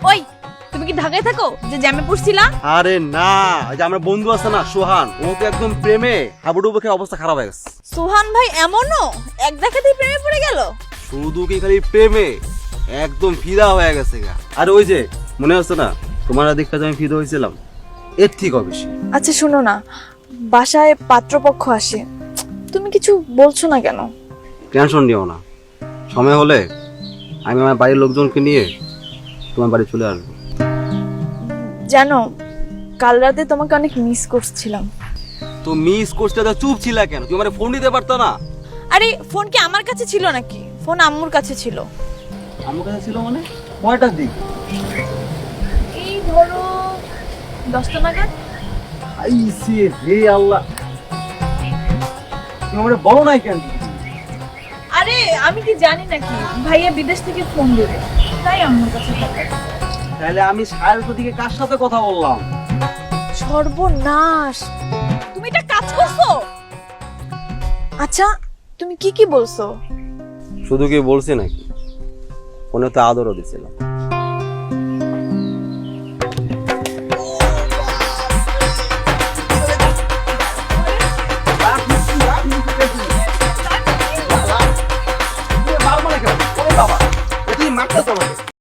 ওই তুমি কি ঢাকায় থাকো যে জ্যামে পড়ছিলা? আরে না, ওই যে আমার বন্ধু আছে না সোহান, ও তো একদম প্রেমে হাবুডুবু খেয়ে অবস্থা খারাপ হয়ে গেছে। সোহান ভাই এমনও এক দেখাতেই প্রেমে পড়ে গেল? শুধু কি খালি প্রেমে, একদম ফিদা হয়ে গেছে গা। আর ওই যে মনে আছে না তোমার দিকটা আমি ফিদা হয়েছিলাম, এর ঠিক বেশি। আচ্ছা শোনো না, বাসায় পাত্রপক্ষ আসে, তুমি কিছু বলছো না কেন? টেনশন নিও না, সময় হলে আমি আমার বাড়ির লোকজনকে নিয়ে তোমার বাড়ি চলে আসবো। জানো, কাল রাতে তোমাকে অনেক মিস করছিলাম। তো মিস করতে তো চুপ ছিলা কেন? তুমি আমার ফোন দিতে পারতো না? আরে ফোন কি আমার কাছে ছিল নাকি? ফোন আম্মুর কাছে ছিল। আমার কাছে ছিল মানে কয়টার দিক? এই ধরো 10টা নাগাদ। আইসে রে আল্লাহ, তুমি আমারে বলো নাই কেন? আরে আমি কি জানি নাকি ভাইয়া বিদেশ থেকে ফোন দেবে, তাই আম্মুর কাছে থাকে। তাহলে আমি সাহের দিকে কার সাথে কথা বললাম? সর্বনাশ! তুমি এটা কাজ করছো? আচ্ছা তুমি কি কি বলছো? শুধু কি বলছি নাকি, ফোনে তো আদরও দিছিলাম।